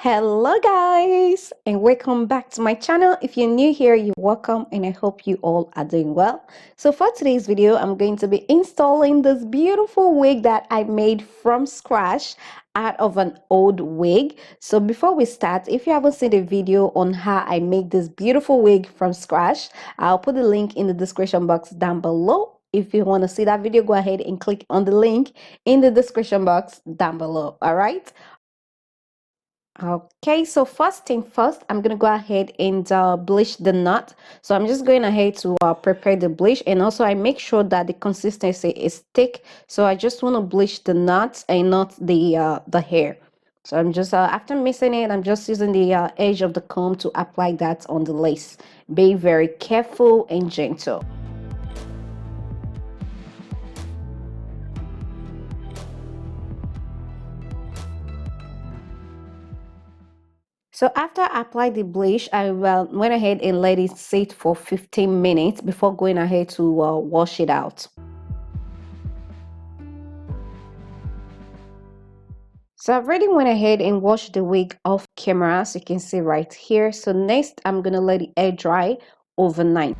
Hello guys and welcome back to my channel. If you're new here, you're welcome and I hope you all are doing well. So for today's video, I'm going to be installing this beautiful wig that I made from scratch out of an old wig. So before we start, if you haven't seen the video on how I make this beautiful wig from scratch, I'll put the link in the description box down below. If you want to see that video, go ahead and click on the link in the description box down below. All right. Okay, so first thing first, I'm gonna go ahead and bleach the knot. So I'm just going ahead to prepare the bleach, and also I make sure that the consistency is thick. So I just want to bleach the knots and not the hair. So I'm just after mixing it, I'm just using the edge of the comb to apply that on the lace. Be very careful and gentle. So after I applied the bleach, I went ahead and let it sit for 15 minutes before going ahead to wash it out. So I've already went ahead and washed the wig off camera, as you can see right here. So next, I'm gonna let it air dry overnight.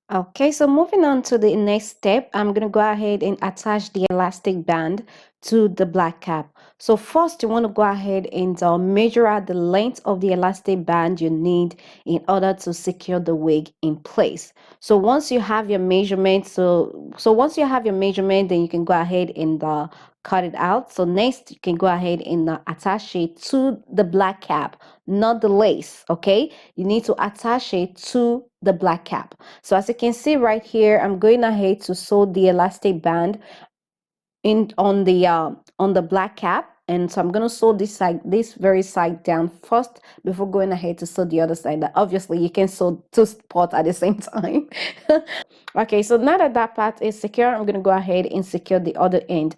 Okay, so moving on to the next step, I'm going to go ahead and attach the elastic band to the black cap. So first you want to go ahead and measure out the length of the elastic band you need in order to secure the wig in place. So once you have your measurement, once you have your measurement, then you can go ahead and cut it out. So next you can go ahead and attach it to the black cap, not the lace. Okay, you need to attach it to the black cap. So as you can see right here, I'm going ahead to sew the elastic band in on the black cap, and so I'm going to sew this very side down first before going ahead to sew the other side. That obviously you can sew two spots at the same time. Okay, so now that that part is secure, I'm going to go ahead and secure the other end.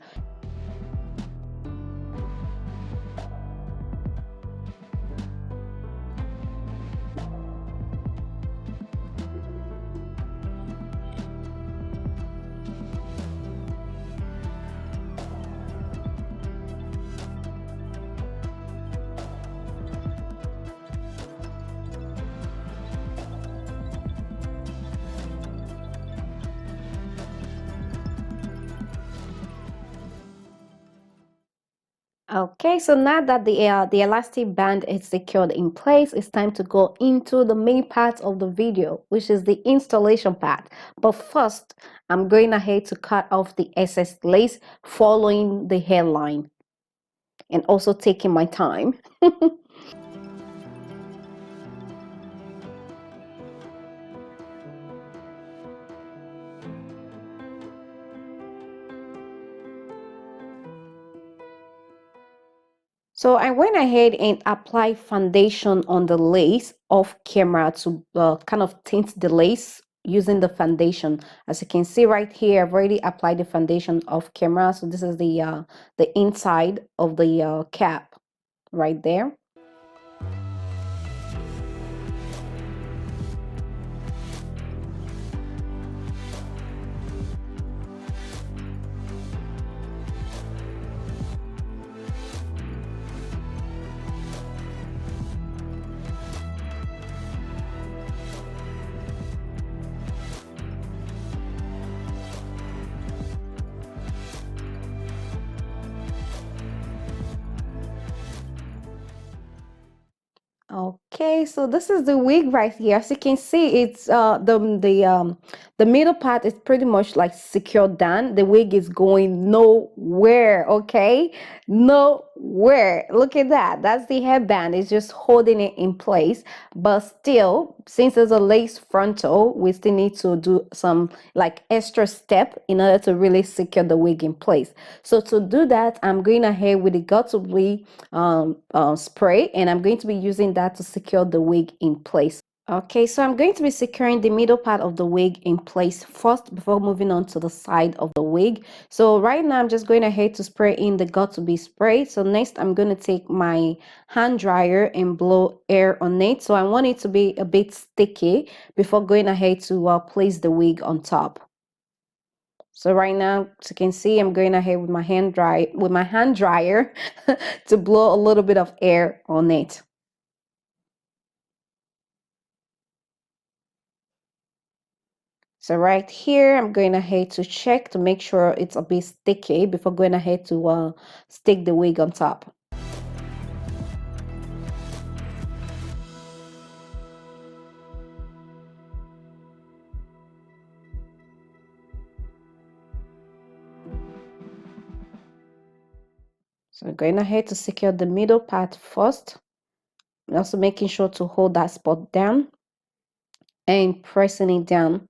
Okay, so now that the elastic band is secured in place, it's time to go into the main part of the video, which is the installation part. But first, I'm going ahead to cut off the excess lace following the hairline and also taking my time. So I went ahead and applied foundation on the lace off camera to kind of tint the lace using the foundation. As you can see right here, I've already applied the foundation off camera. So this is the inside of the cap right there. Okay, so this is the wig right here. As you can see, it's the middle part is pretty much like secured down. The wig is going nowhere, okay? Nowhere. Look at that. That's the headband. It's just holding it in place. But still, since it's a lace frontal, we still need to do some like extra step in order to really secure the wig in place. So to do that, I'm going ahead with the Got2b spray, and I'm going to be using that to secure the wig in place. Okay, so I'm going to be securing the middle part of the wig in place first before moving on to the side of the wig. So right now I'm just going ahead to spray in the got to be spray. So next I'm going to take my hand dryer and blow air on it. So I want it to be a bit sticky before going ahead to place the wig on top. So right now, as you can see, I'm going ahead with my hand dryer to blow a little bit of air on it. So right here, I'm going ahead to check to make sure it's a bit sticky before going ahead to stick the wig on top. So going ahead to secure the middle part first. Also making sure to hold that spot down and pressing it down.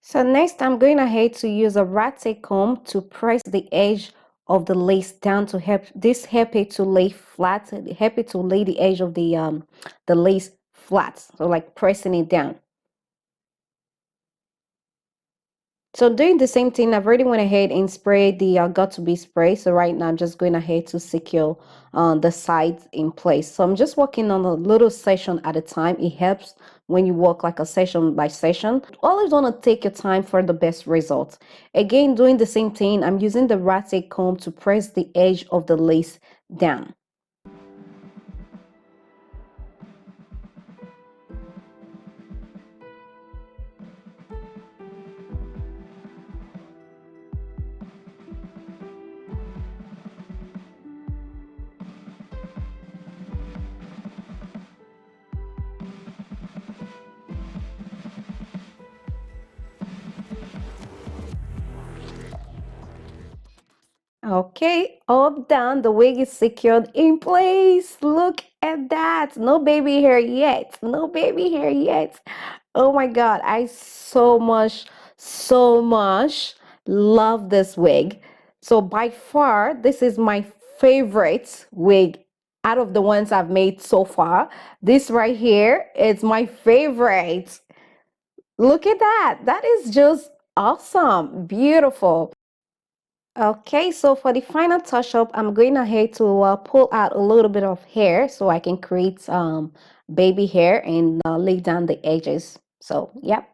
So next I'm going ahead to use a ratchet comb to press the edge of the lace down to help it to lay flat, help it to lay the edge of the lace flat. So like pressing it down. So doing the same thing, I've already went ahead and sprayed the got to be spray. So right now I'm just going ahead to secure the sides in place. So I'm just working on a little section at a time. It helps when you work like a session by session. Always want to take your time for the best results. Again, doing the same thing, I'm using the ratchet comb to press the edge of the lace down. Okay, all done. The wig is secured in place. Look at that. No baby hair yet. No baby hair yet. Oh my God. I so much love this wig. So by far, this is my favorite wig out of the ones I've made so far. This right here is my favorite. Look at that. That is just awesome. Beautiful. Okay, so for the final touch up, I'm going ahead to pull out a little bit of hair so I can create baby hair and lay down the edges. So, yep.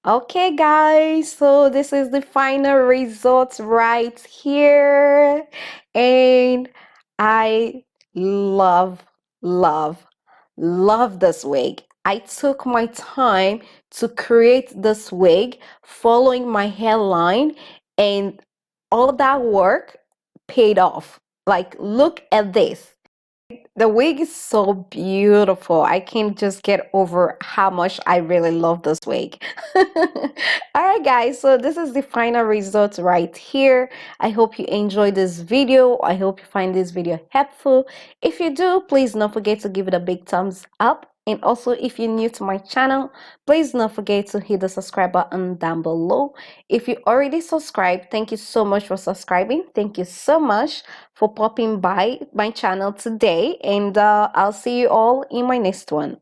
Okay, guys, so this is the final result right here. And I love, love, love this wig. I took my time to create this wig following my hairline, and all that work paid off. Like, look at this. The wig is so beautiful. I can't just get over how much I really love this wig. All right, guys, so this is the final result right here. I hope you enjoyed this video. I hope you find this video helpful. If you do, please don't forget to give it a big thumbs up. And also, if you're new to my channel, please don't forget to hit the subscribe button down below. If you already subscribed, thank you so much for subscribing. Thank you so much for popping by my channel today, and I'll see you all in my next one.